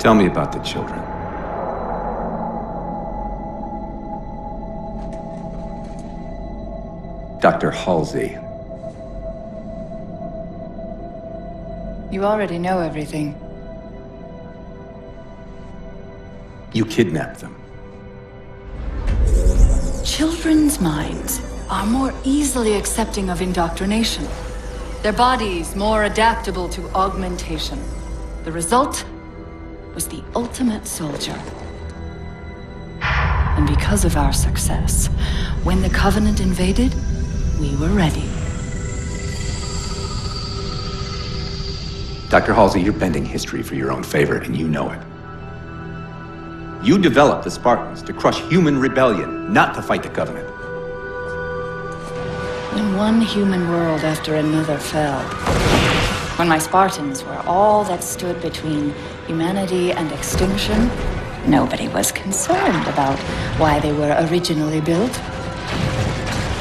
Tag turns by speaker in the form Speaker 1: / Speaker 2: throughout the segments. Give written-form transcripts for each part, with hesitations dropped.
Speaker 1: Tell me about the children. Dr. Halsey.
Speaker 2: You already know everything.
Speaker 1: You kidnapped them.
Speaker 2: Children's minds are more easily accepting of indoctrination. Their bodies more adaptable to augmentation. The result was the ultimate soldier. And because of our success, when the Covenant invaded, we were ready.
Speaker 1: Dr. Halsey, you're bending history for your own favor, and you know it. You developed the Spartans to crush human rebellion, not to fight the Covenant.
Speaker 2: When one human world after another fell, when my Spartans were all that stood between humanity and extinction, nobody was concerned about why they were originally built.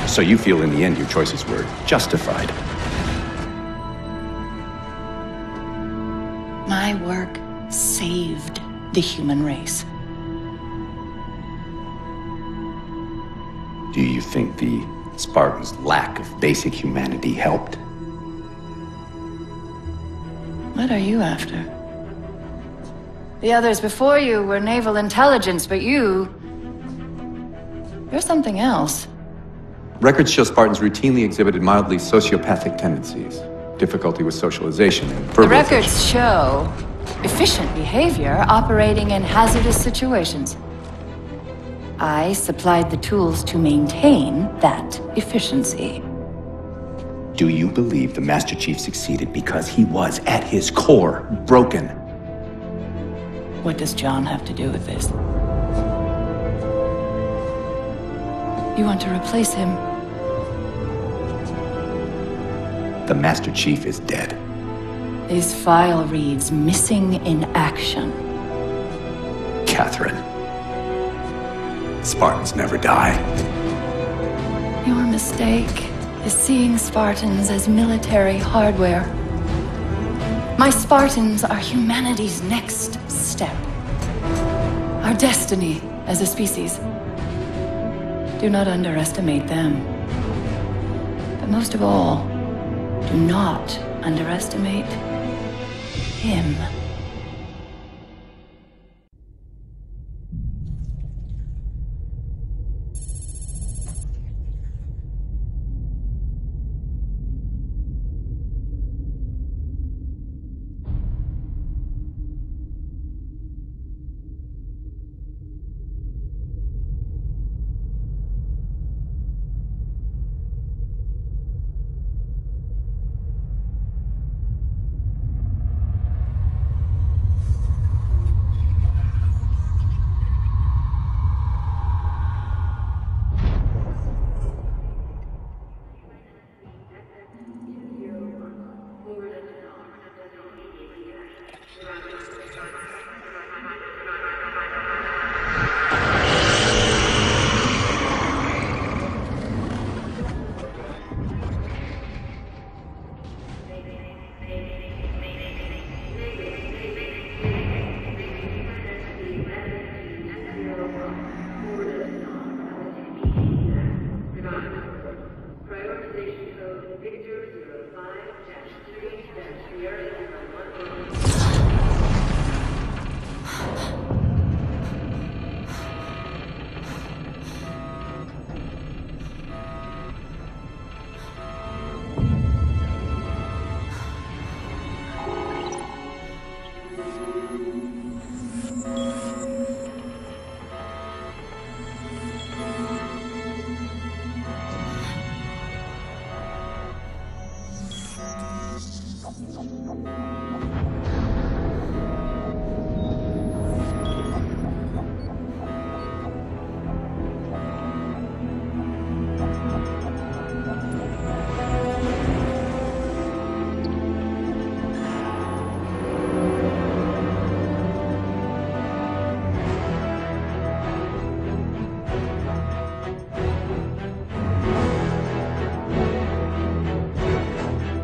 Speaker 1: So you feel in the end your choices were justified?
Speaker 2: My work saved the human race.
Speaker 1: Do you think the Spartans' lack of basic humanity helped?
Speaker 2: What are you after? The others before you were naval intelligence, but you're something else.
Speaker 1: Records show Spartans routinely exhibited mildly sociopathic tendencies, difficulty with socialization, and verbalization.
Speaker 2: The records show efficient behavior operating in hazardous situations. I supplied the tools to maintain that efficiency.
Speaker 1: Do you believe the Master Chief succeeded because he was, at his core, broken?
Speaker 2: What does John have to do with this? You want to replace him?
Speaker 1: The Master Chief is dead.
Speaker 2: His file reads missing in action.
Speaker 1: Catherine. Spartans never die.
Speaker 2: Your mistake is seeing Spartans as military hardware. My Spartans are humanity's next step. Our destiny as a species. Do not underestimate them. But most of all, do not underestimate him.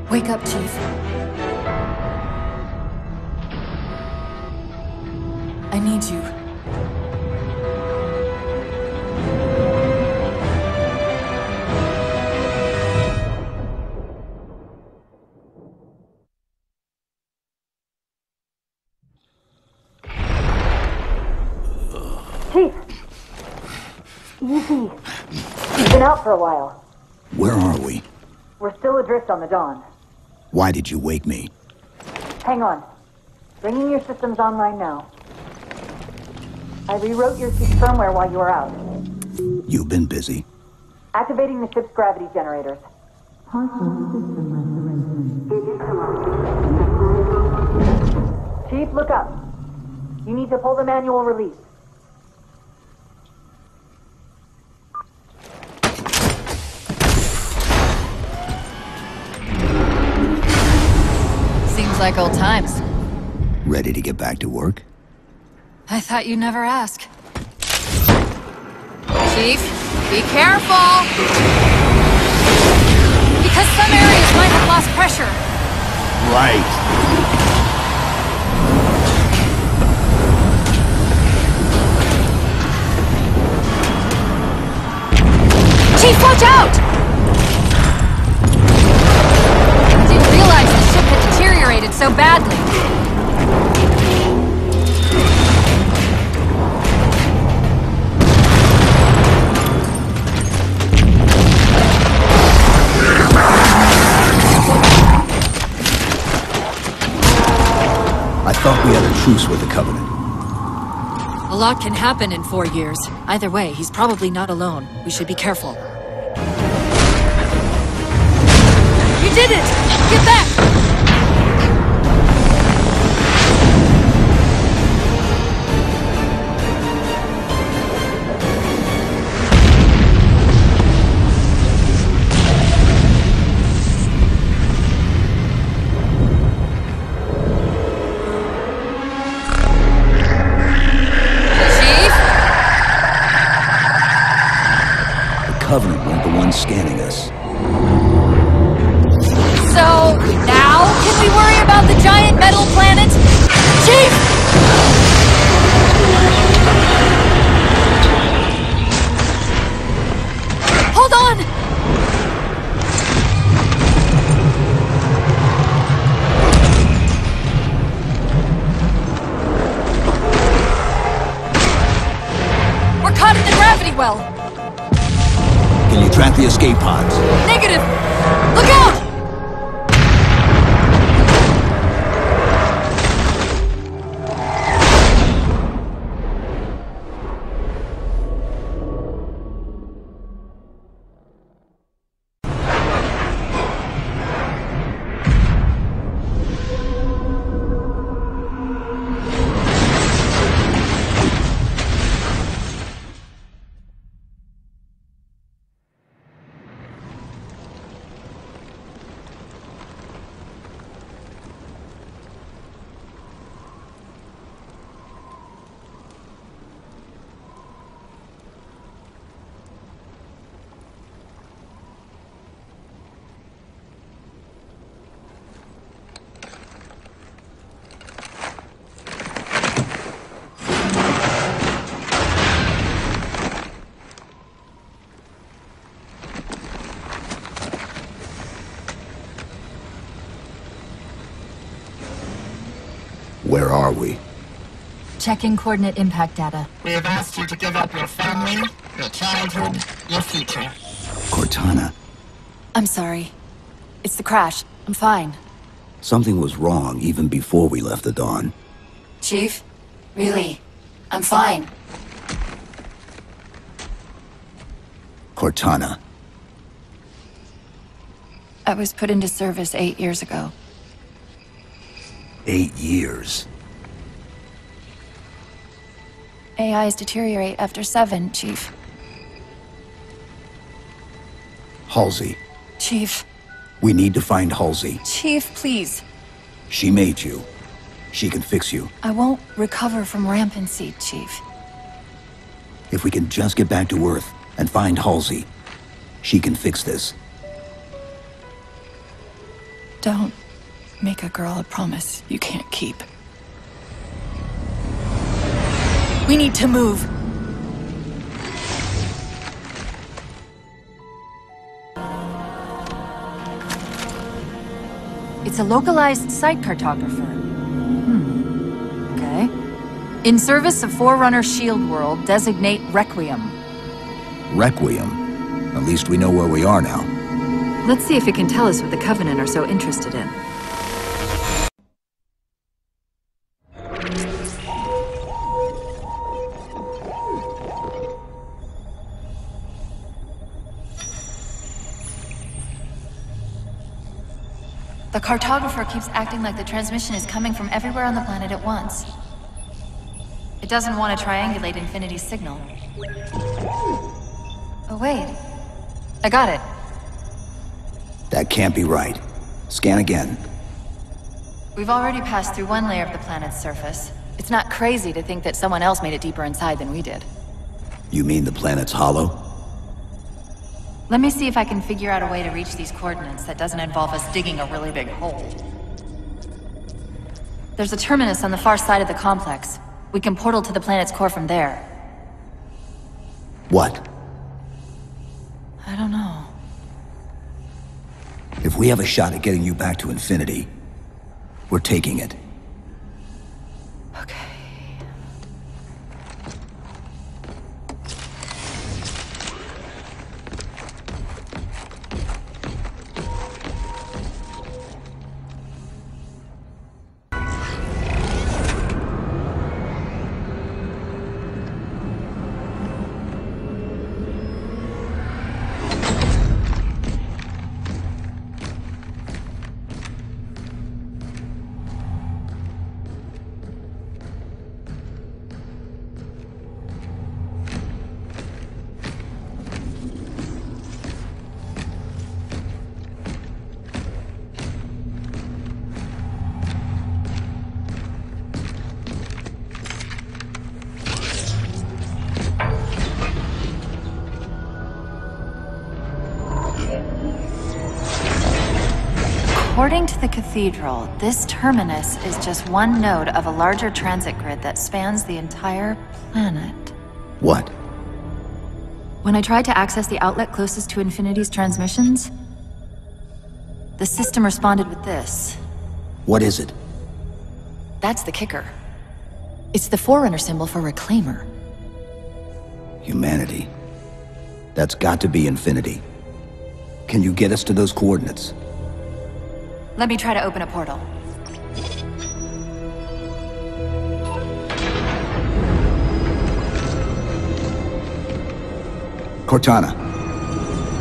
Speaker 2: Wake up, Chief. I need you.
Speaker 3: Chief! Easy. You've been out for a while.
Speaker 4: Where are we?
Speaker 3: We're still adrift on the Dawn.
Speaker 4: Why did you wake me?
Speaker 3: Hang on. Bringing your systems online now. I rewrote your ship's firmware while you were out.
Speaker 4: You've been busy.
Speaker 3: Activating the ship's gravity generators. Chief, look up. You need to pull the manual release.
Speaker 2: Seems like old times.
Speaker 4: Ready to get back to work?
Speaker 2: I thought you'd never ask. Chief, be careful! Because some areas might have lost pressure.
Speaker 4: Right.
Speaker 2: Chief, watch out! I didn't realize the ship had deteriorated so badly.
Speaker 4: I thought we had a truce with the Covenant.
Speaker 2: A lot can happen in 4 years. Either way, he's probably not alone. We should be careful. You did it! Get back!
Speaker 4: Covenant weren't the ones scanning us.
Speaker 2: So, now can we worry about the giant metal planet? Chief! Hold on! We're caught in the gravity well.
Speaker 4: Can you track the escape pods?
Speaker 2: Negative! Look out!
Speaker 4: Where are we?
Speaker 2: Checking coordinate impact data.
Speaker 5: We have asked you to give up your family, your childhood, your future.
Speaker 4: Cortana.
Speaker 2: I'm sorry. It's the crash. I'm fine.
Speaker 4: Something was wrong even before we left the Dawn.
Speaker 2: Chief? Really? I'm fine.
Speaker 4: Cortana.
Speaker 2: I was put into service 8 years ago.
Speaker 4: 8 years.
Speaker 2: AIs deteriorate after 7, Chief.
Speaker 4: Halsey.
Speaker 2: Chief.
Speaker 4: We need to find Halsey.
Speaker 2: Chief, please.
Speaker 4: She made you. She can fix you.
Speaker 2: I won't recover from rampancy, Chief.
Speaker 4: If we can just get back to Earth and find Halsey, she can fix this.
Speaker 2: Don't make a girl a promise you can't keep. We need to move. It's a localized site cartographer. Okay. In service of Forerunner Shield World, designate Requiem.
Speaker 4: Requiem? At least we know where we are now.
Speaker 2: Let's see if it can tell us what the Covenant are so interested in. The cartographer keeps acting like the transmission is coming from everywhere on the planet at once. It doesn't want to triangulate Infinity's signal. Oh wait. I got it.
Speaker 4: That can't be right. Scan again.
Speaker 2: We've already passed through one layer of the planet's surface. It's not crazy to think that someone else made it deeper inside than we did.
Speaker 4: You mean the planet's hollow?
Speaker 2: Let me see if I can figure out a way to reach these coordinates that doesn't involve us digging a really big hole. There's a terminus on the far side of the complex. We can portal to the planet's core from there.
Speaker 4: What?
Speaker 2: I don't know.
Speaker 4: If we have a shot at getting you back to Infinity, we're taking it.
Speaker 2: Okay. According to the Cathedral, this terminus is just one node of a larger transit grid that spans the entire planet.
Speaker 4: What?
Speaker 2: When I tried to access the outlet closest to Infinity's transmissions, the system responded with this.
Speaker 4: What is it?
Speaker 2: That's the kicker. It's the Forerunner symbol for Reclaimer.
Speaker 4: Humanity. That's got to be Infinity. Can you get us to those coordinates?
Speaker 2: Let me try to open a portal.
Speaker 4: Cortana.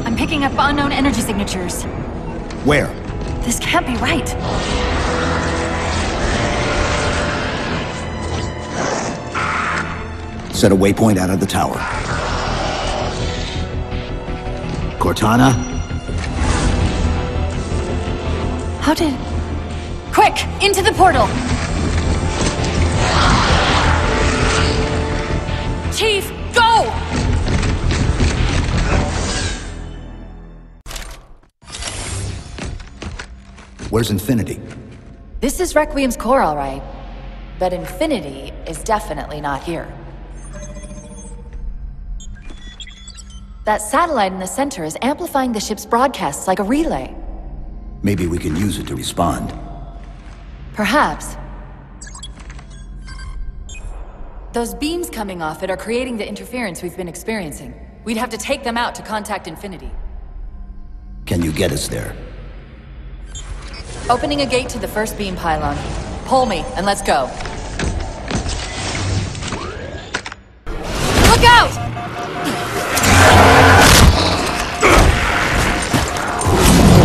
Speaker 2: I'm picking up unknown energy signatures.
Speaker 4: Where?
Speaker 2: This can't be right.
Speaker 4: Set a waypoint out of the tower. Cortana?
Speaker 2: How did... Quick! Into the portal! Chief, go!
Speaker 4: Where's Infinity?
Speaker 2: This is Requiem's core, all right. But Infinity is definitely not here. That satellite in the center is amplifying the ship's broadcasts like a relay.
Speaker 4: Maybe we can use it to respond.
Speaker 2: Perhaps. Those beams coming off it are creating the interference we've been experiencing. We'd have to take them out to contact Infinity.
Speaker 4: Can you get us there?
Speaker 2: Opening a gate to the first beam pylon. Pull me, and let's go. Look out!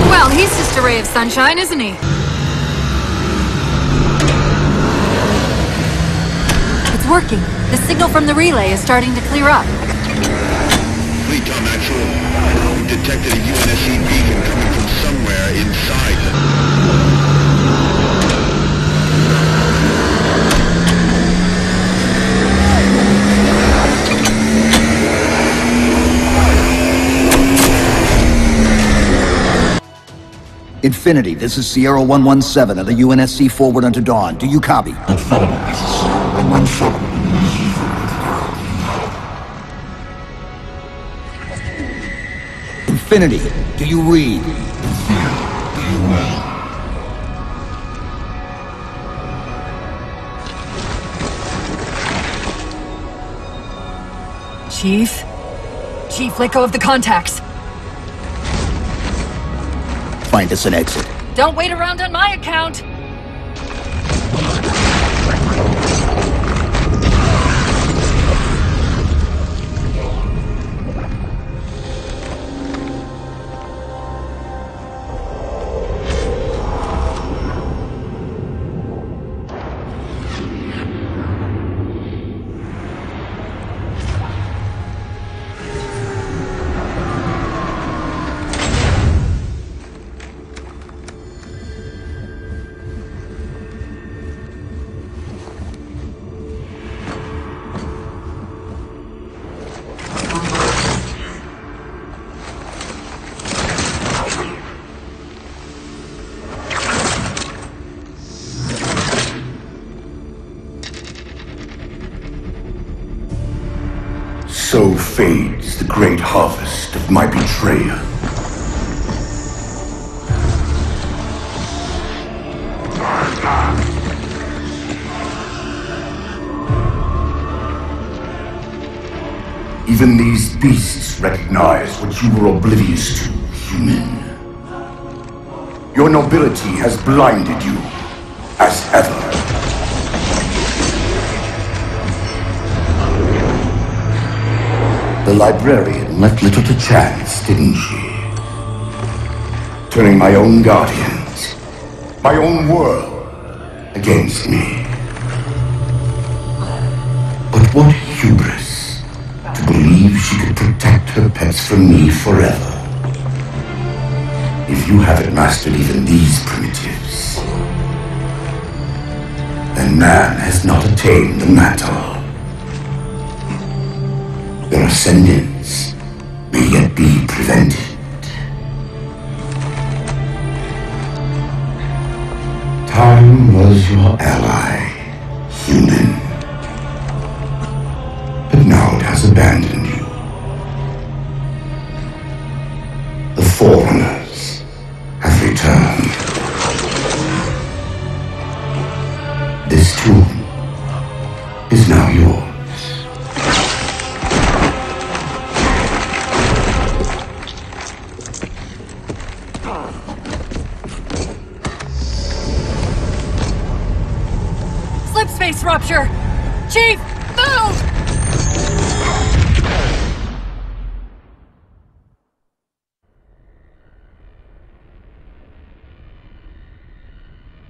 Speaker 2: Well, he's just a ray of sunshine, isn't he? It's working. The signal from the relay is starting to clear up.
Speaker 6: Fleet on Actual. We detected a UNSC beacon coming from somewhere inside.
Speaker 4: Infinity, this is Sierra 117 of the UNSC forward unto dawn. Do you copy?
Speaker 5: Infinity, this is Sierra 117.
Speaker 4: Infinity, do you read?
Speaker 7: Chief? Chief, let go of the contacts.
Speaker 4: Find us an exit.
Speaker 7: Don't wait around on my account.
Speaker 8: So fades the great harvest of my betrayal. Even these beasts recognize what you were oblivious to, human. Your nobility has blinded you, as ever. The librarian left little to chance, didn't she? Turning my own guardians, my own world, against me. But what hubris to believe she could protect her pets from me forever. If you haven't mastered even these primitives, then man has not attained the mantle. Their ascendance may yet be prevented. Time was your ally, human. But now it has abandoned you. The Forerunners have returned. This tomb is now yours.
Speaker 7: Slipspace rupture! Chief, move!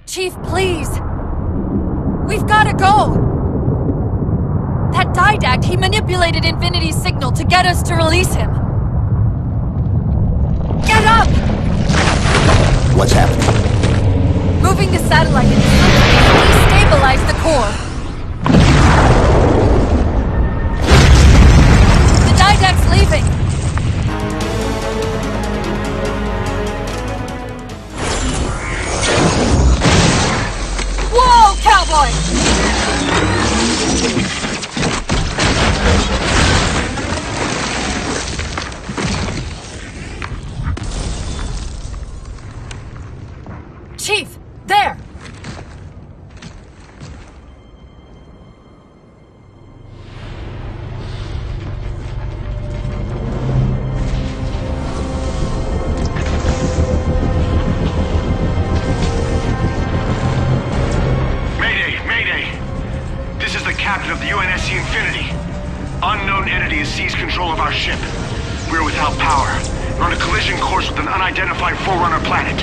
Speaker 7: Chief, please! We've gotta go! That Didact, he manipulated Infinity's signal to get us to release him! Get up!
Speaker 4: What's happening?
Speaker 7: Moving the satellite and destabilize the core. The Didact's leaving! Whoa, cowboy! Chief, there!
Speaker 9: Captain of the UNSC Infinity. Unknown entity has seized control of our ship. We're without power. We're on a collision course with an unidentified Forerunner planet.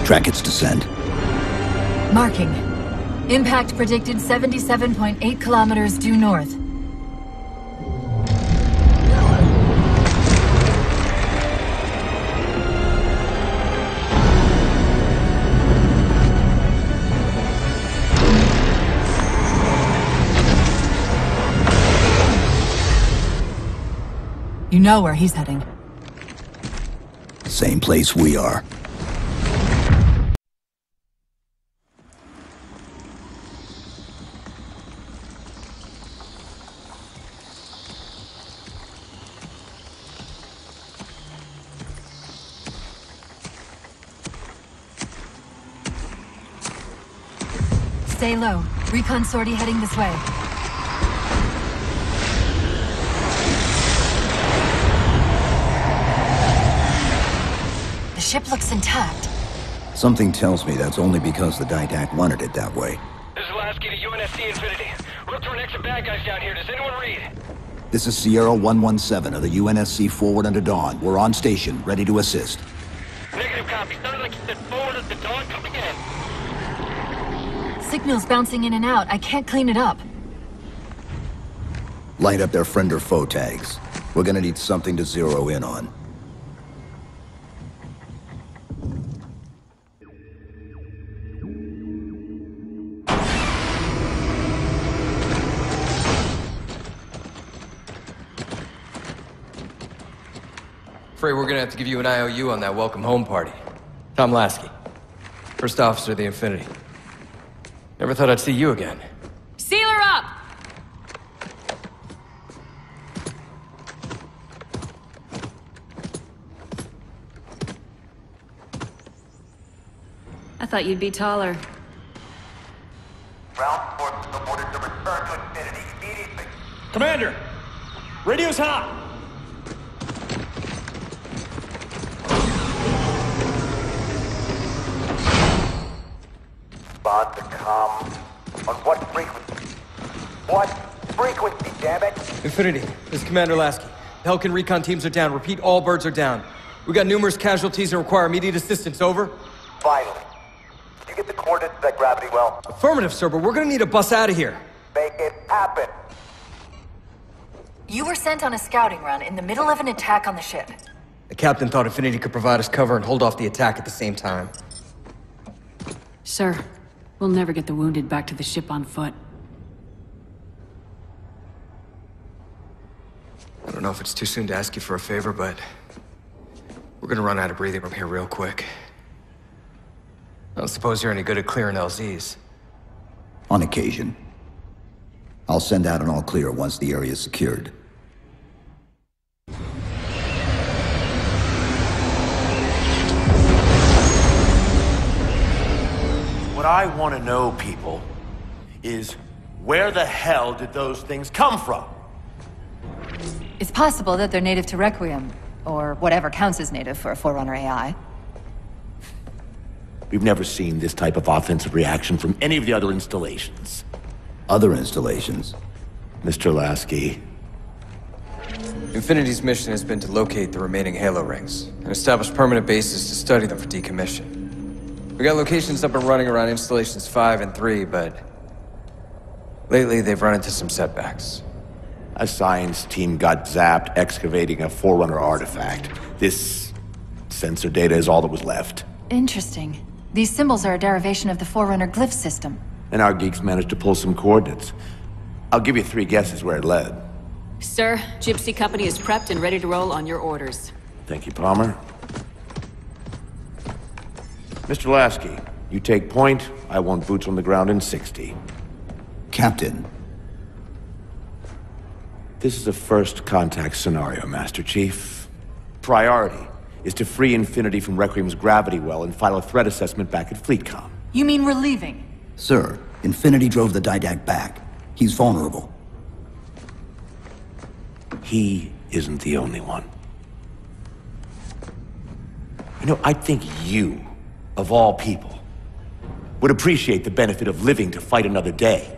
Speaker 4: Track its descent.
Speaker 7: Marking. Impact predicted 77.8 kilometers due north. You know where he's heading.
Speaker 4: Same place we are.
Speaker 7: Stay low. Recon sortie heading this way. The ship looks intact.
Speaker 4: Something tells me that's only because the Didact wanted it that way.
Speaker 10: This is Lasky to UNSC Infinity. We're up to an extra bad guys down here. Does anyone read?
Speaker 4: This is Sierra 117 of the UNSC Forward Unto Dawn. We're on station, ready to assist.
Speaker 10: Negative copy. Sounded like you said forward at the dawn. Come again.
Speaker 7: Signal's bouncing in and out. I can't clean it up.
Speaker 4: Light up their friend or foe tags. We're gonna need something to zero in on.
Speaker 11: Afraid we're gonna have to give you an IOU on that welcome home party. Tom Lasky, First Officer of the Infinity. Never thought I'd see you again.
Speaker 7: Seal her up!
Speaker 2: I thought you'd be taller.
Speaker 12: Ground forces are ordered to return to Infinity immediately.
Speaker 9: Commander! Radio's hot!
Speaker 12: Respond to comm. On what frequency? What frequency, damn it?
Speaker 11: Infinity, this is Commander Lasky. Helkin recon teams are down. Repeat, all birds are down. We got numerous casualties and require immediate assistance, over.
Speaker 12: Finally. Did you get the coordinates of that gravity well?
Speaker 11: Affirmative, sir, but we're gonna need to bus out of here.
Speaker 12: Make it happen.
Speaker 7: You were sent on a scouting run in the middle of an attack on the ship.
Speaker 11: The captain thought Infinity could provide us cover and hold off the attack at the same time.
Speaker 13: Sir, we'll never get the wounded back to the ship on foot.
Speaker 11: I don't know if it's too soon to ask you for a favor, but we're gonna run out of breathing room here real quick. I don't suppose you're any good at clearing LZs.
Speaker 4: On occasion. I'll send out an all clear once the area is secured.
Speaker 14: What I want to know, people, is where the hell did those things come from?
Speaker 7: It's possible that they're native to Requiem, or whatever counts as native for a Forerunner AI.
Speaker 14: We've never seen this type of offensive reaction from any of the other installations.
Speaker 4: Other installations?
Speaker 14: Mr. Lasky.
Speaker 11: Infinity's mission has been to locate the remaining Halo rings and establish permanent bases to study them for decommission. We got locations up and running around installations 5 and 3, but lately they've run into some setbacks.
Speaker 14: A science team got zapped excavating a Forerunner artifact. This sensor data is all that was left.
Speaker 7: Interesting. These symbols are a derivation of the Forerunner glyph system.
Speaker 14: And our geeks managed to pull some coordinates. I'll give you 3 guesses where it led.
Speaker 13: Sir, Gypsy Company is prepped and ready to roll on your orders.
Speaker 14: Thank you, Palmer. Mr. Lasky, you take point. I want boots on the ground in 60.
Speaker 4: Captain.
Speaker 14: This is a first contact scenario, Master Chief. Priority is to free Infinity from Requiem's gravity well and file a threat assessment back at FleetCom.
Speaker 7: You mean we're leaving?
Speaker 4: Sir, Infinity drove the Didact back. He's vulnerable.
Speaker 14: He isn't the only one. You know, I think you, of all people, would appreciate the benefit of living to fight another day.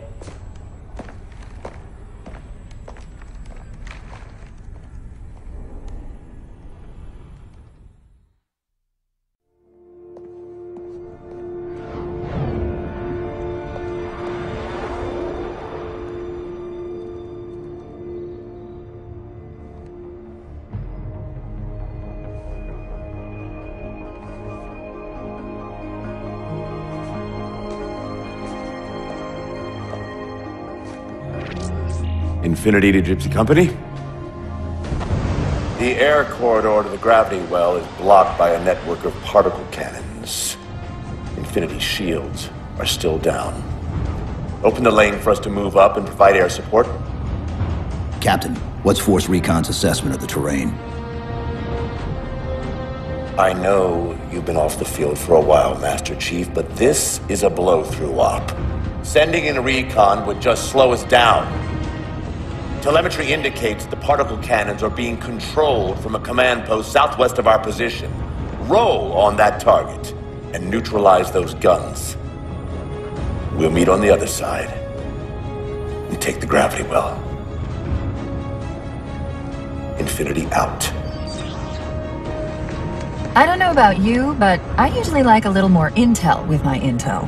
Speaker 14: Infinity to Gypsy Company? The air corridor to the gravity well is blocked by a network of particle cannons. Infinity's shields are still down. Open the lane for us to move up and provide air support.
Speaker 4: Captain, what's Force Recon's assessment of the terrain?
Speaker 14: I know you've been off the field for a while, Master Chief, but this is a blow-through op. Sending in a recon would just slow us down. Telemetry indicates the particle cannons are being controlled from a command post southwest of our position. Roll on that target and neutralize those guns. We'll meet on the other side and take the gravity well. Infinity out.
Speaker 15: I don't know about you, but I usually like a little more intel with my intel.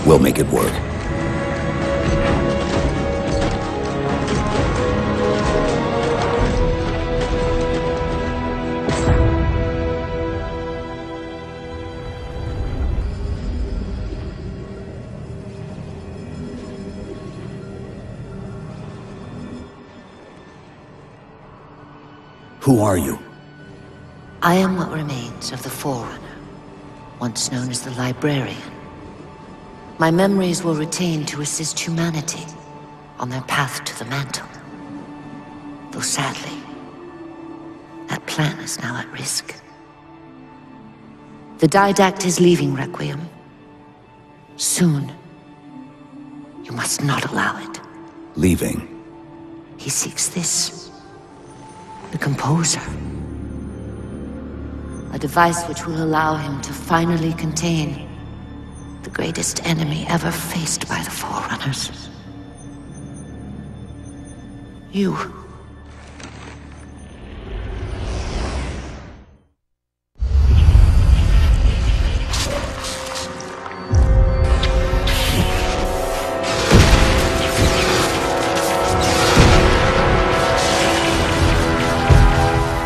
Speaker 4: We'll make it work. Who are you?
Speaker 16: I am what remains of the Forerunner, once known as the Librarian. My memories were retained to assist humanity on their path to the mantle. Though sadly, that plan is now at risk. The Didact is leaving Requiem. Soon. You must not allow it.
Speaker 4: Leaving?
Speaker 16: He seeks this. The Composer. A device which will allow him to finally contain the greatest enemy ever faced by the Forerunners. You.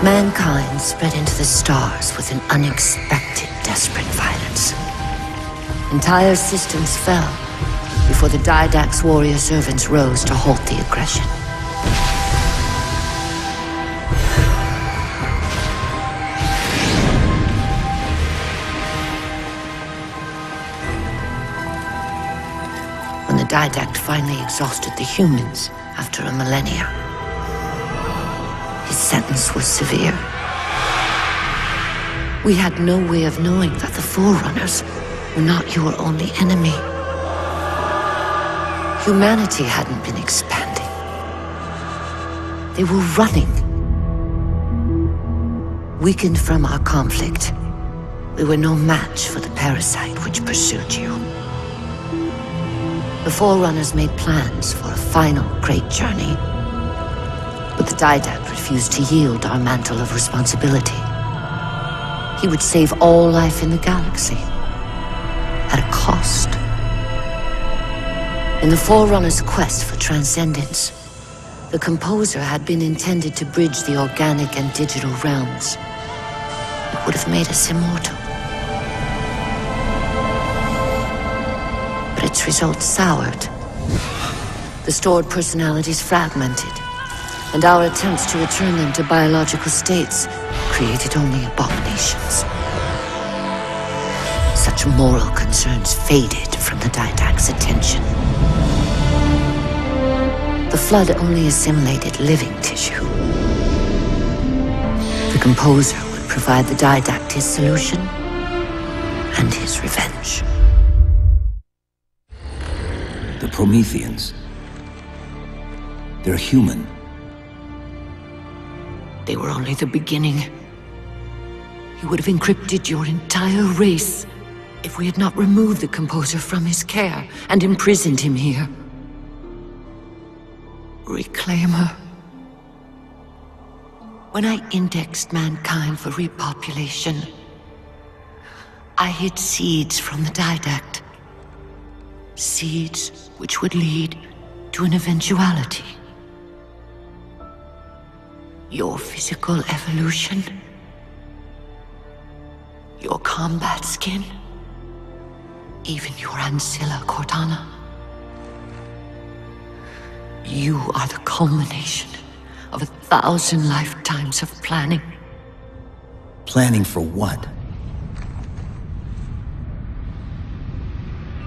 Speaker 16: Mankind spread into the stars with an unexpected, desperate violence. Entire systems fell before the Didact's warrior servants rose to halt the aggression. When the Didact finally exhausted the humans after a millennia, his sentence was severe. We had no way of knowing that the Forerunners were not your only enemy. Humanity hadn't been expanding. They were running. Weakened from our conflict, we were no match for the parasite which pursued you. The Forerunners made plans for a final great journey, but the Didact refused to yield our mantle of responsibility. He would save all life in the galaxy, at a cost. In the Forerunner's quest for transcendence, the Composer had been intended to bridge the organic and digital realms. It would have made us immortal. But its results soured. The stored personalities fragmented, and our attempts to return them to biological states created only abominations. Such moral concerns faded from the Didact's attention. The Flood only assimilated living tissue. The Composer would provide the Didact his solution and his revenge.
Speaker 4: The Prometheans. They're human.
Speaker 16: They were only the beginning. He would have encrypted your entire race if we had not removed the Composer from his care and imprisoned him here. Reclaimer. When I indexed mankind for repopulation, I hid seeds from the Didact. Seeds which would lead to an eventuality. Your physical evolution, your combat skin, even your ancilla Cortana. You are the culmination of 1,000 lifetimes of planning.
Speaker 4: Planning for what?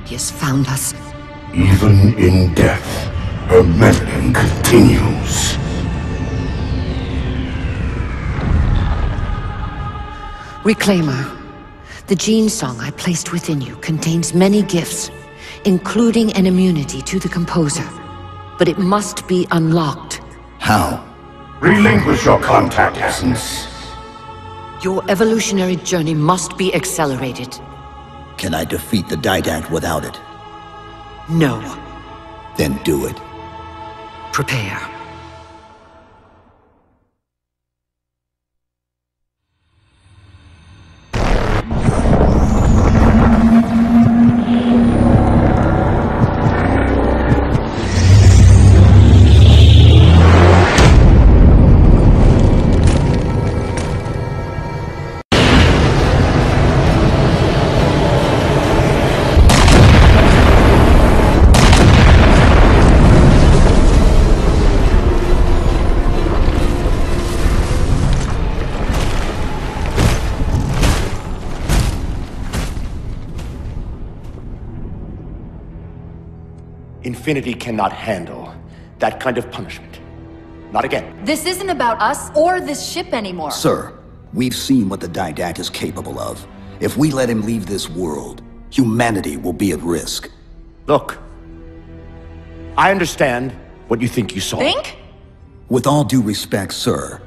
Speaker 16: He has found us.
Speaker 8: Even in death, her meddling continues.
Speaker 16: Reclaimer, the gene song I placed within you contains many gifts, including an immunity to the Composer. But it must be unlocked.
Speaker 4: How?
Speaker 8: Relinquish your contact essence.
Speaker 16: Your evolutionary journey must be accelerated.
Speaker 4: Can I defeat the Didact without it?
Speaker 16: No.
Speaker 4: Then do it.
Speaker 16: Prepare.
Speaker 14: Infinity cannot handle that kind of punishment. Not again.
Speaker 7: This isn't about us or this ship anymore.
Speaker 4: Sir, we've seen what the Didact is capable of. If we let him leave this world, humanity will be at risk.
Speaker 14: Look, I understand what you think you saw.
Speaker 7: Think?
Speaker 4: With all due respect, sir,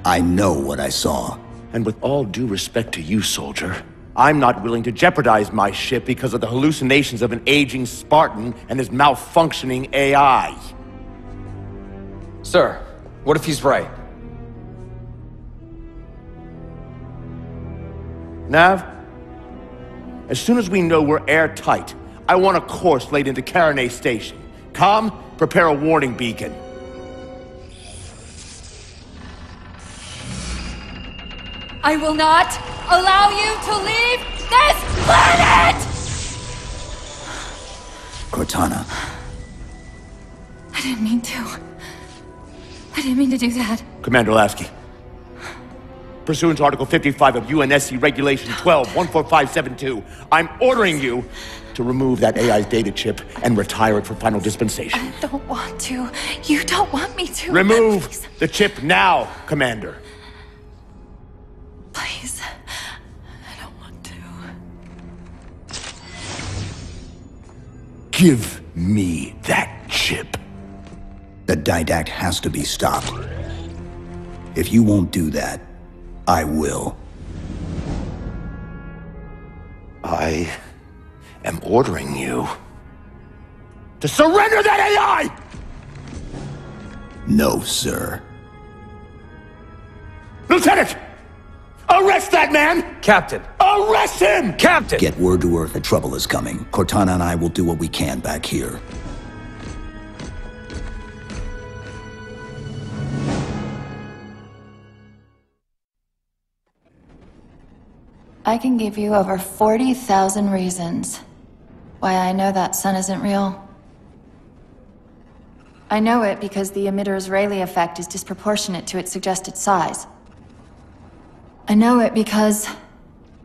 Speaker 4: I know what I saw.
Speaker 14: And with all due respect to you, soldier, I'm not willing to jeopardize my ship because of the hallucinations of an aging Spartan and his malfunctioning AI.
Speaker 11: Sir, what if he's right?
Speaker 14: Nav, as soon as we know we're airtight, I want a course laid into Karenay Station. Com, prepare a warning beacon.
Speaker 7: I will not allow you to leave this planet!
Speaker 4: Cortana.
Speaker 7: I didn't mean to. I didn't mean to do that.
Speaker 14: Commander Lasky. Pursuant to Article 55 of UNSC Regulation 12-14572, I'm ordering you to remove that AI's data chip and retire it for final dispensation.
Speaker 7: I don't want to. You don't want me to.
Speaker 14: Remove the chip now, Commander.
Speaker 7: Please. I don't want to.
Speaker 14: Give me that chip.
Speaker 4: The Didact has to be stopped. If you won't do that, I will.
Speaker 14: I am ordering you to surrender that AI!
Speaker 4: No, sir.
Speaker 14: Lieutenant! Arrest that man!
Speaker 11: Captain!
Speaker 14: Arrest him!
Speaker 11: Captain!
Speaker 4: Get word to Earth that trouble is coming. Cortana and I will do what we can back here.
Speaker 2: I can give you over 40,000 reasons why I know that sun isn't real. I know it because the emitter's Rayleigh effect is disproportionate to its suggested size. I know it because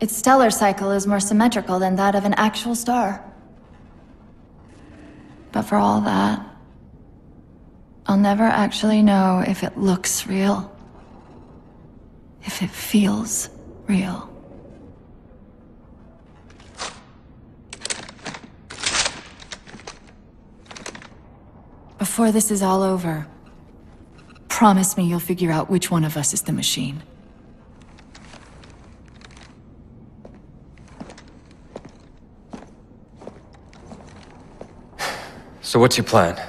Speaker 2: its stellar cycle is more symmetrical than that of an actual star. But for all that, I'll never actually know if it looks real. If it feels real. Before this is all over, promise me you'll figure out which one of us is the machine.
Speaker 11: So what's your plan?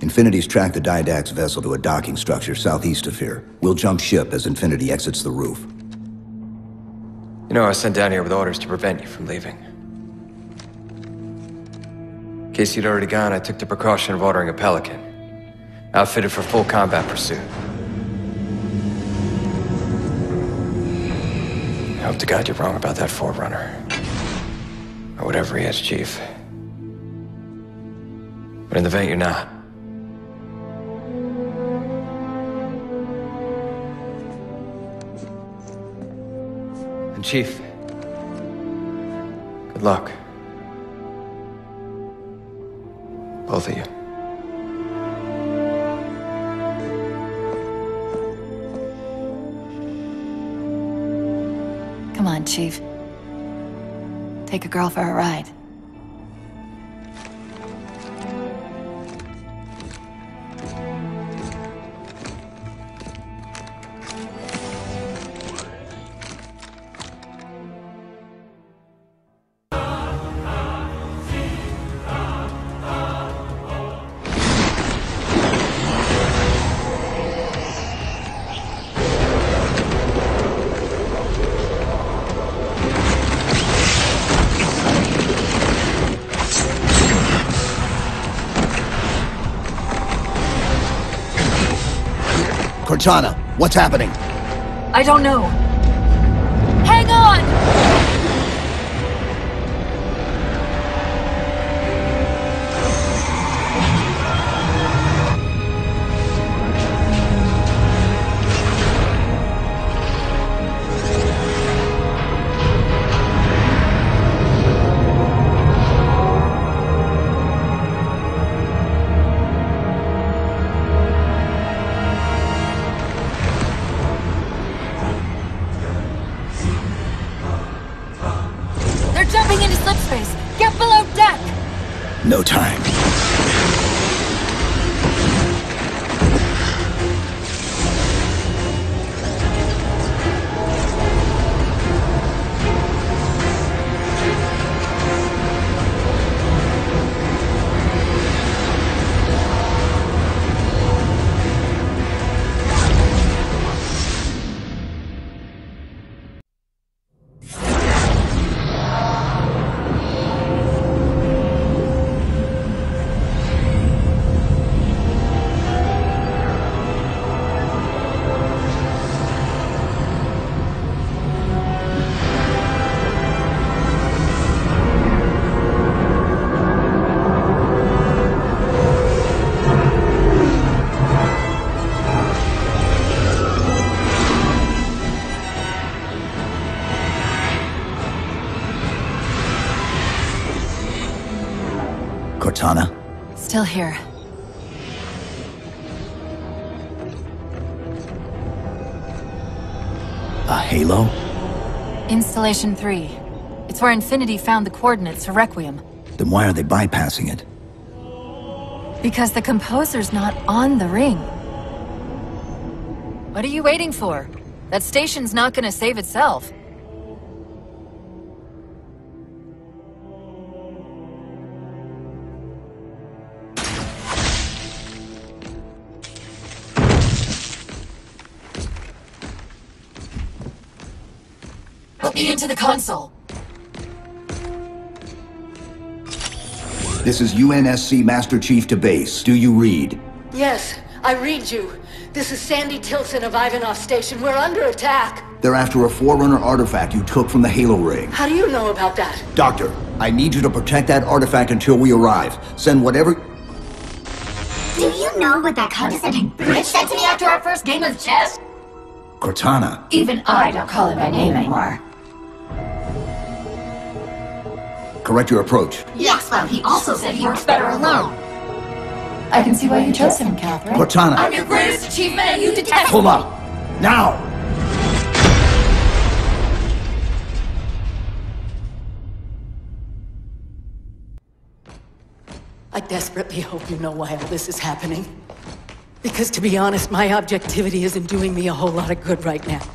Speaker 4: Infinity's tracked the Didact's vessel to a docking structure southeast of here. We'll jump ship as Infinity exits the roof.
Speaker 11: You know, I was sent down here with orders to prevent you from leaving. In case you'd already gone, I took the precaution of ordering a Pelican, outfitted for full combat pursuit. I hope to God you're wrong about that Forerunner. Or whatever he is, Chief. But in the event you're not. And Chief, good luck. Both of you.
Speaker 2: Come on, Chief. Take a girl for a ride.
Speaker 4: Cortana, what's happening?
Speaker 7: I don't know. Hang on! Jumping into slipspace! Get below deck!
Speaker 4: No time. Cortana?
Speaker 2: Still here.
Speaker 4: A halo?
Speaker 2: Installation 3. It's where Infinity found the coordinates for Requiem.
Speaker 4: Then why are they bypassing it?
Speaker 2: Because the composer's not on the ring. What are you waiting for? That station's not gonna save itself.
Speaker 7: Put me into the console.
Speaker 4: This is UNSC Master Chief to base. Do you read?
Speaker 3: Yes, I read you. This is Sandy Tilson of Ivanov Station. We're under attack.
Speaker 4: They're after a Forerunner artifact you took from the Halo ring.
Speaker 3: How do you know about that?
Speaker 4: Doctor, I need you to protect that artifact until we arrive. Send whatever...
Speaker 17: Do you know what that condescending bitch said to me after our first game of chess?
Speaker 4: Cortana.
Speaker 17: Even I don't call him by name anymore.
Speaker 4: Correct your approach.
Speaker 17: Yes, well, he also said he works better alone.
Speaker 2: I can see why you chose him, Catherine.
Speaker 4: Cortana.
Speaker 17: I'm your greatest achievement and you detest
Speaker 4: Pull up! Now!
Speaker 3: I desperately hope you know why all this is happening. Because to be honest, my objectivity isn't doing me a whole lot of good right now.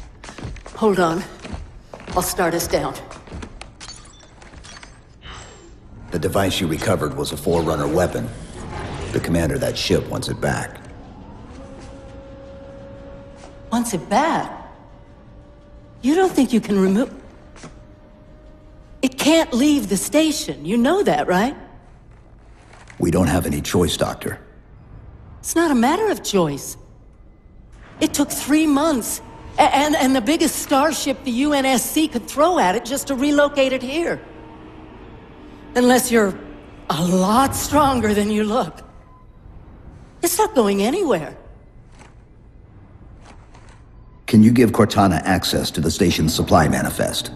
Speaker 3: Hold on. I'll start us down.
Speaker 4: The device you recovered was a Forerunner weapon. The commander of that ship wants it back.
Speaker 3: Wants it back? You don't think you can remove... It can't leave the station. You know that, right?
Speaker 4: We don't have any choice, Doctor.
Speaker 3: It's not a matter of choice. It took 3 months. And the biggest starship the UNSC could throw at it just to relocate it here. Unless you're a lot stronger than you look. It's not going anywhere.
Speaker 4: Can you give Cortana access to the station's supply manifest?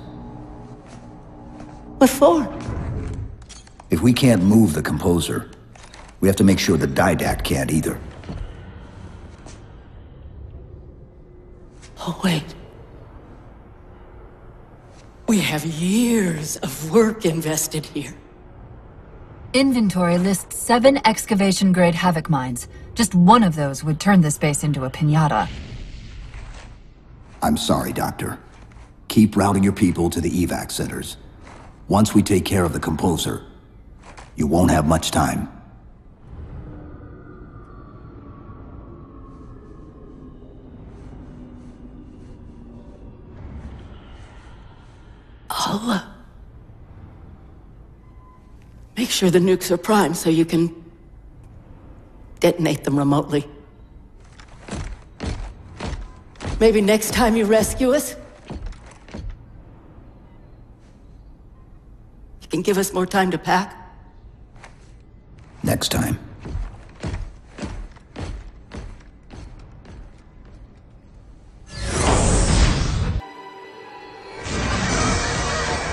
Speaker 3: What for?
Speaker 4: If we can't move the composer, we have to make sure the Didact can't either.
Speaker 3: Oh, wait. We have years of work invested here.
Speaker 15: Inventory lists 7 excavation-grade Havoc mines. Just one of those would turn this base into a piñata.
Speaker 4: I'm sorry, Doctor. Keep routing your people to the evac centers. Once we take care of the Composer, you won't have much time.
Speaker 3: I'll make sure the nukes are primed so you can detonate them remotely. Maybe next time you rescue us, you can give us more time to pack.
Speaker 4: Next time.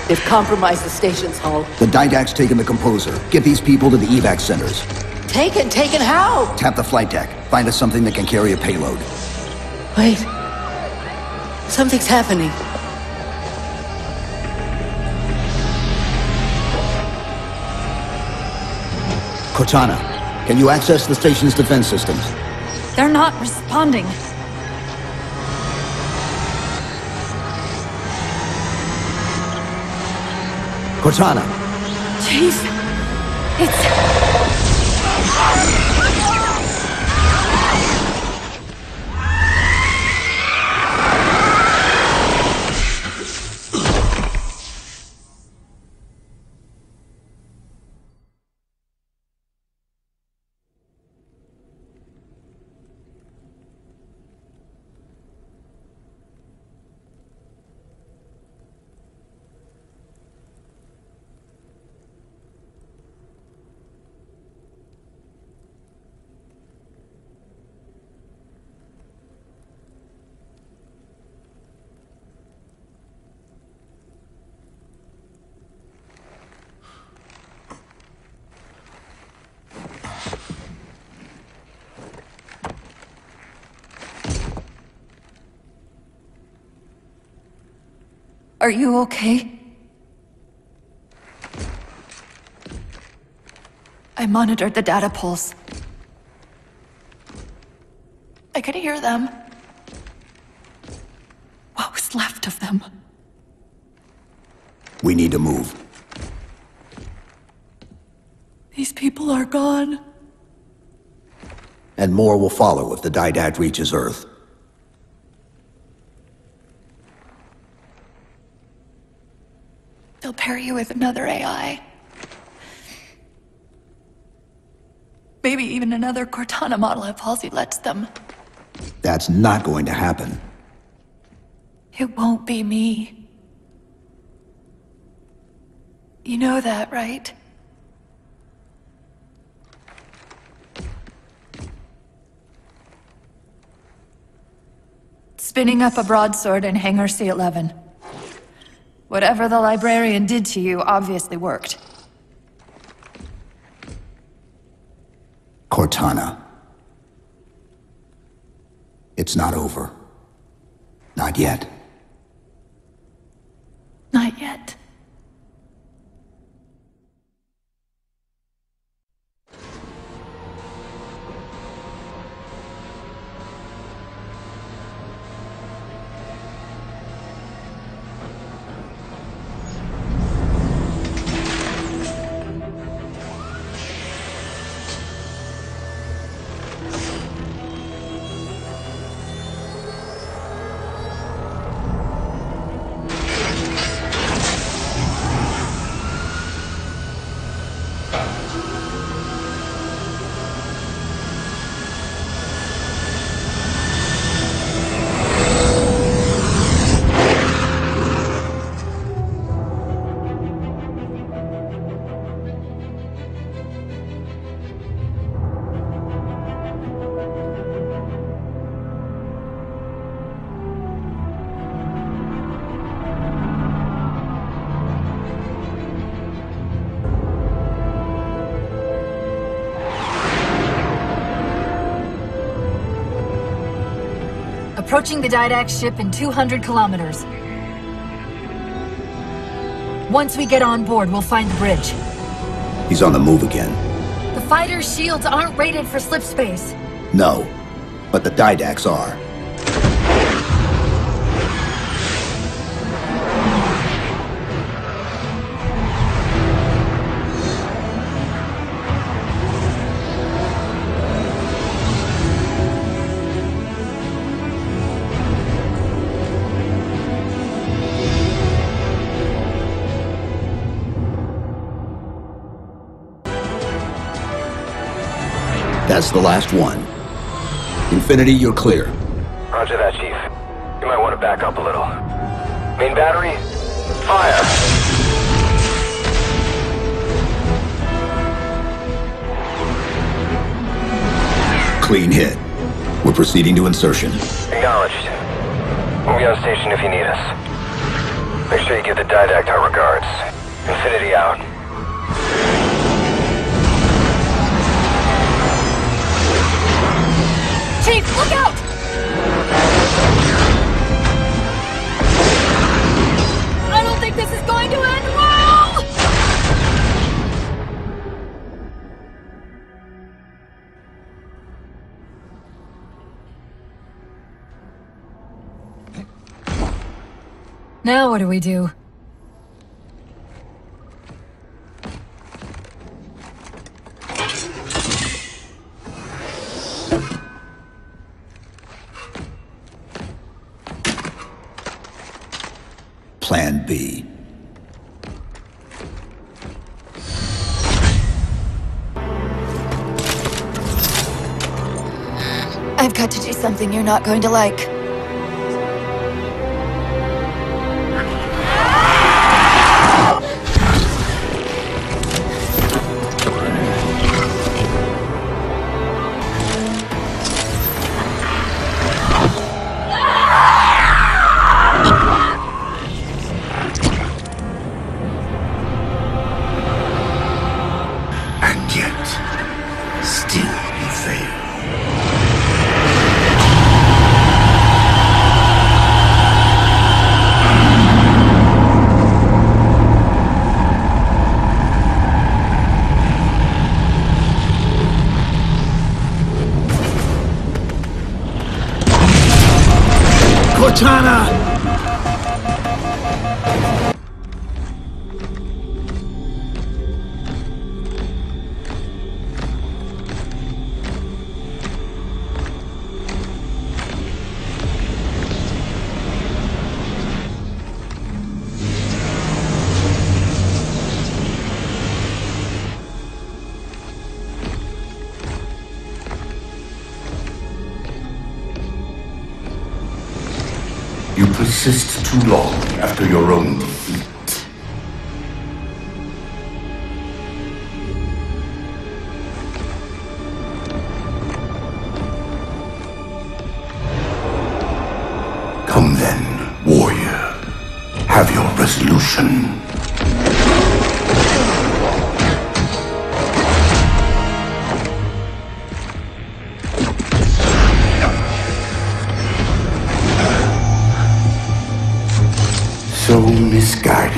Speaker 3: They've compromised the station's hull.
Speaker 4: The Didact's taken the Composer. Get these people to the evac centers.
Speaker 3: Taken how?
Speaker 4: Tap the flight deck. Find us something that can carry a payload.
Speaker 3: Wait. Something's happening.
Speaker 4: Cortana, can you access the station's defense systems?
Speaker 7: They're not responding.
Speaker 4: Cortana!
Speaker 7: Chief, it's... Are you okay? I monitored the data pulse. I could hear them. What was left of them?
Speaker 4: We need to move.
Speaker 7: These people are gone.
Speaker 4: And more will follow if the Didact reaches Earth.
Speaker 7: They'll pair you with another AI. Maybe even another Cortana model if Halsey lets them.
Speaker 4: That's not going to happen.
Speaker 7: It won't be me. You know that, right? Spinning up a broadsword in Hangar C-11. Whatever the librarian did to you obviously worked.
Speaker 4: Cortana. It's not over. Not yet.
Speaker 7: Not yet.
Speaker 15: Approaching the Didact ship in 200 kilometers. Once we get on board, we'll find the bridge.
Speaker 4: He's on the move again.
Speaker 7: The fighter's shields aren't rated for slip space.
Speaker 4: No, but the Didacts are. That's the last one. Infinity, you're clear.
Speaker 10: Roger that, Chief. You might want to back up a little. Main battery, fire!
Speaker 4: Clean hit. We're proceeding to insertion.
Speaker 10: Acknowledged. We'll be on station if you need us. Make sure you give the Didact our regards. Infinity out.
Speaker 7: Chief, look out! I don't think this is going to end well!
Speaker 15: Now what do we do?
Speaker 4: Plan B.
Speaker 7: I've got to do something you're not going to like.
Speaker 8: Cortana! You persist too long after your own defeat. Come then, warrior. Have your resolution. So misguided.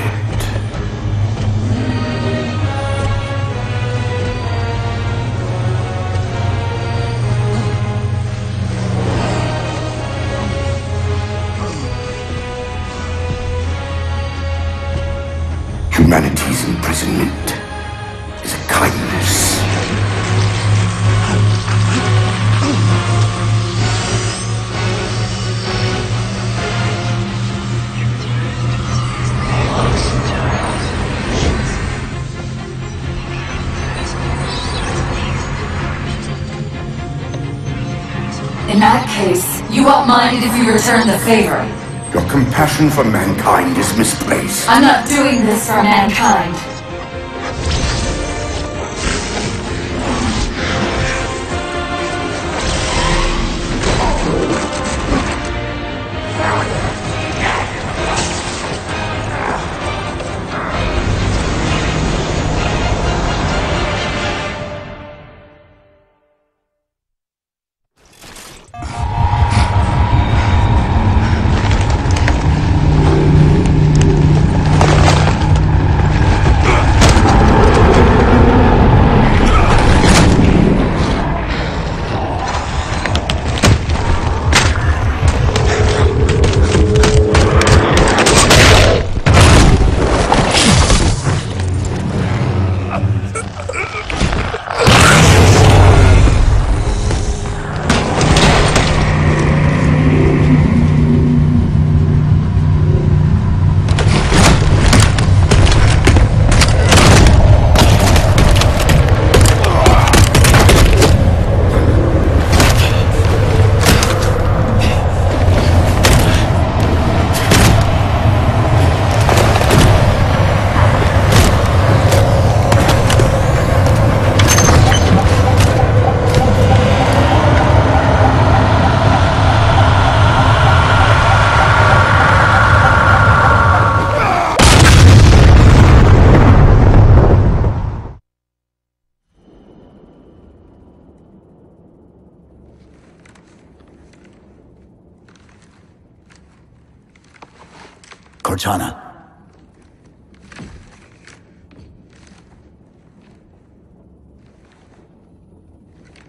Speaker 8: Humanity's imprisonment is a kindness.
Speaker 15: In that case, you won't mind if you return the favor.
Speaker 8: Your compassion for mankind is misplaced.
Speaker 15: I'm not doing this for mankind.
Speaker 4: Cortana.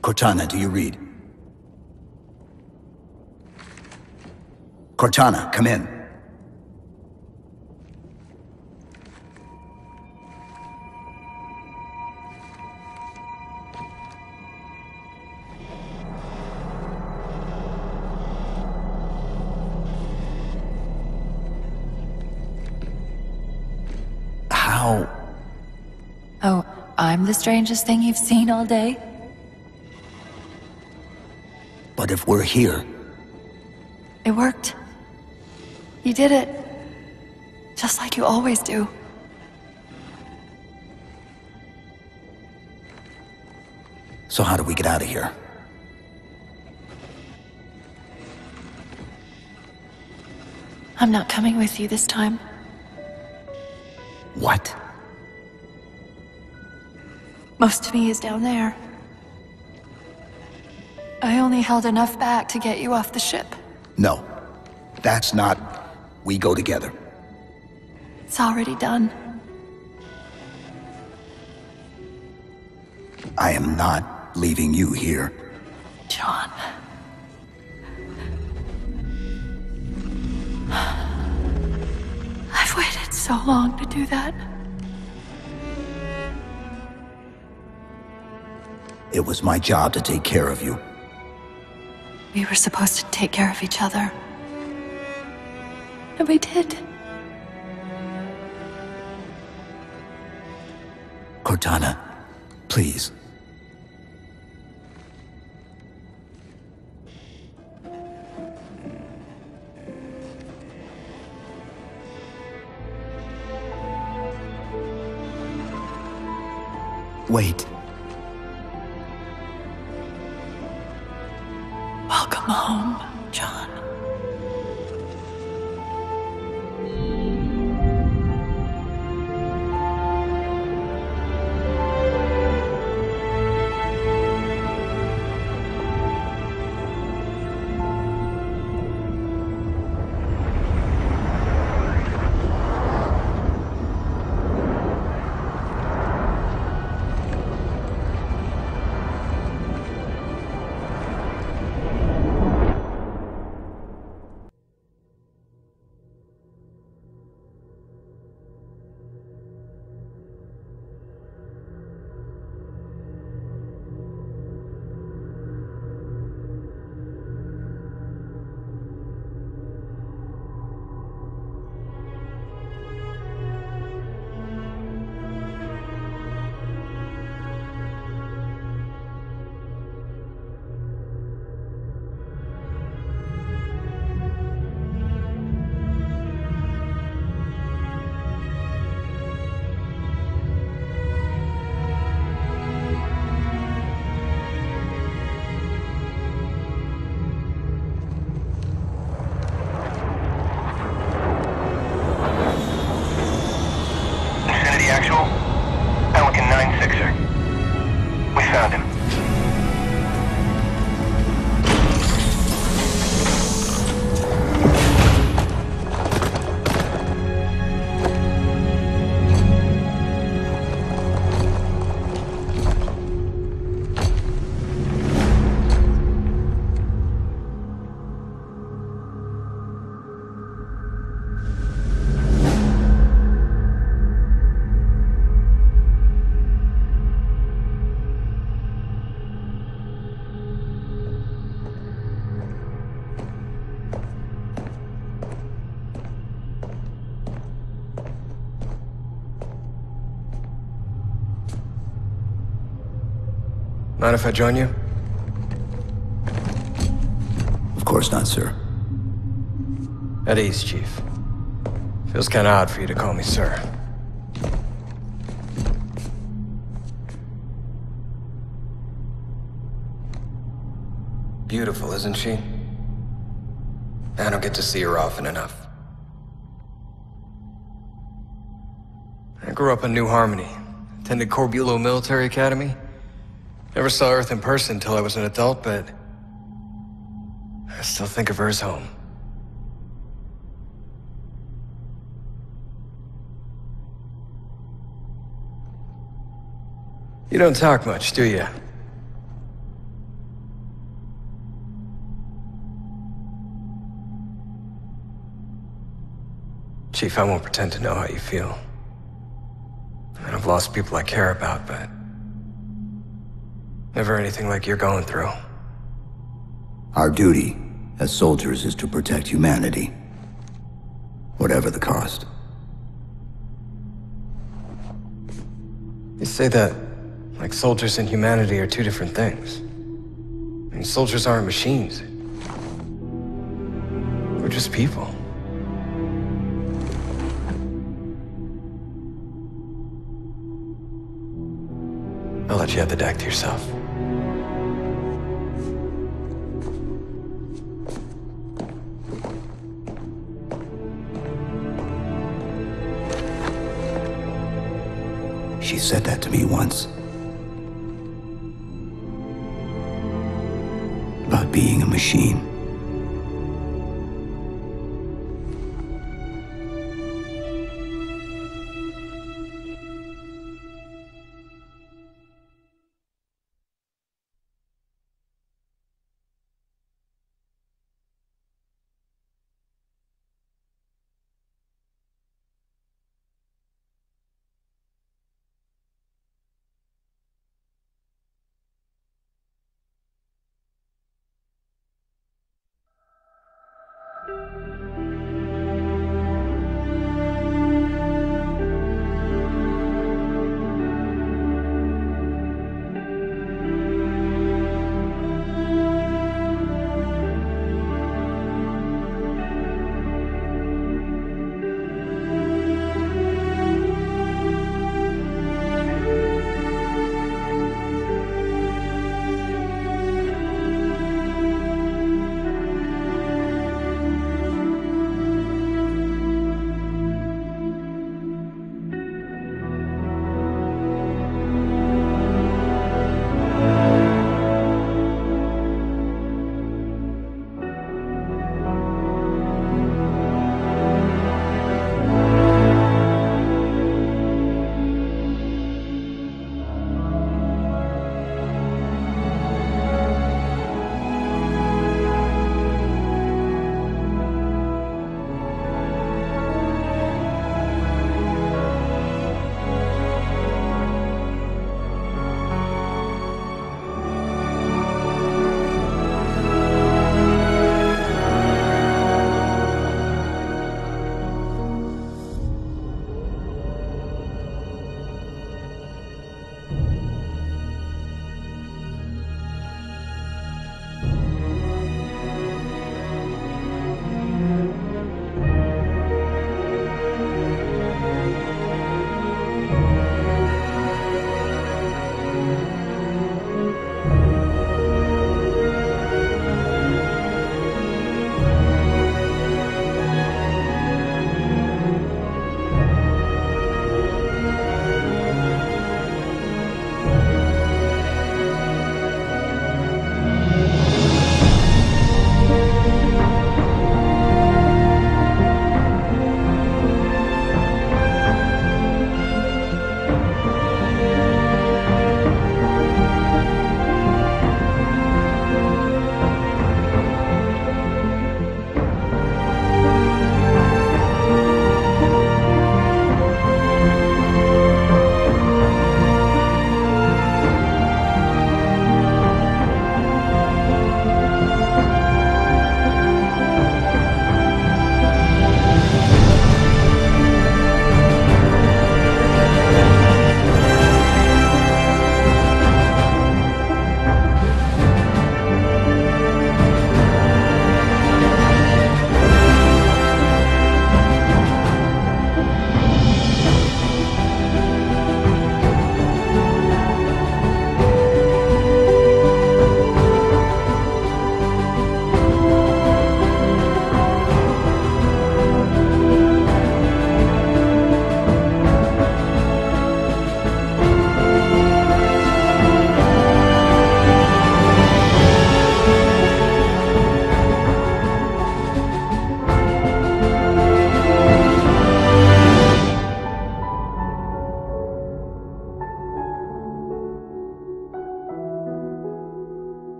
Speaker 4: Cortana, do you read? Cortana, come in. How?
Speaker 7: Oh, I'm the strangest thing you've seen all day?
Speaker 4: But if we're here...
Speaker 7: It worked. You did it. Just like you always do.
Speaker 4: So how do we get out of here?
Speaker 7: I'm not coming with you this time.
Speaker 4: What?
Speaker 7: Most of me is down there. I only held enough back to get you off the ship.
Speaker 4: No. That's not... We go together.
Speaker 7: It's already done.
Speaker 4: I am not leaving you here.
Speaker 7: John. I've waited so long to do that.
Speaker 4: It was my job to take care of you.
Speaker 7: We were supposed to take care of each other. And we did.
Speaker 4: Cortana, please. Wait.
Speaker 7: Welcome home, John.
Speaker 10: Actual, Pelican 9-6er. We found him.
Speaker 11: Mind if I join you?
Speaker 4: Of course not, sir.
Speaker 11: At ease, Chief. Feels kinda odd for you to call me sir. Beautiful, isn't she? I don't get to see her often enough. I grew up in New Harmony. Attended Corbulo Military Academy. Never saw Earth in person until I was an adult, but I still think of her as home. You don't talk much, do you? Chief, I won't pretend to know how you feel. I've lost people I care about, but never anything like you're going through.
Speaker 4: Our duty as soldiers is to protect humanity, whatever the cost.
Speaker 11: You say that like soldiers and humanity are two different things. I mean, soldiers aren't machines. We're just people. I'll let you have the deck to yourself.
Speaker 4: She said that to me once. About being a machine.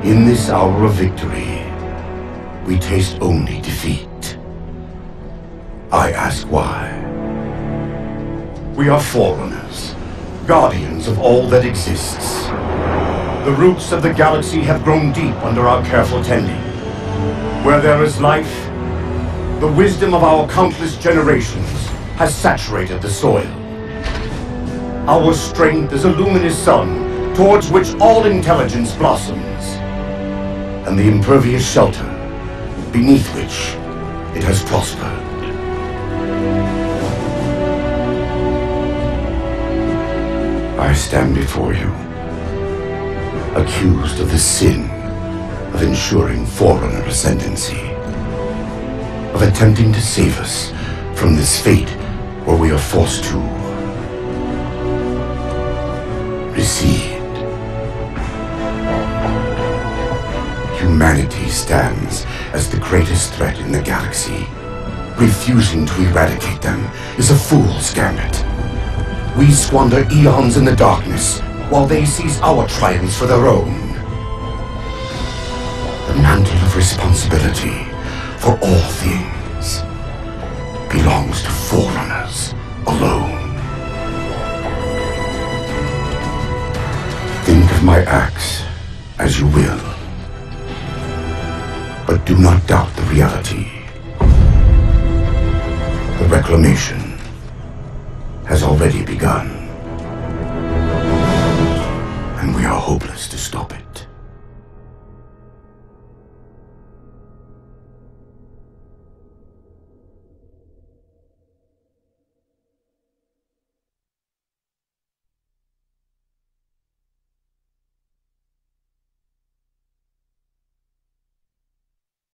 Speaker 8: In this hour of victory, we taste only defeat. I ask why. We are forerunners, guardians of all that exists. The roots of the galaxy have grown deep under our careful tending. Where there is life, the wisdom of our countless generations has saturated the soil. Our strength is a luminous sun towards which all intelligence blossoms, and the impervious shelter beneath which it has prospered. I stand before you, accused of the sin of ensuring Forerunner ascendancy, of attempting to save us from this fate where we are forced to recede. Humanity stands as the greatest threat in the galaxy. Refusing to eradicate them is a fool's gambit. We squander eons in the darkness, while they seize our triumphs for their own. The mantle of responsibility for all things belongs to Forerunners alone. Think of my acts as you will, but do not doubt the reality. The reclamation has already begun, and we are hopeless to stop it.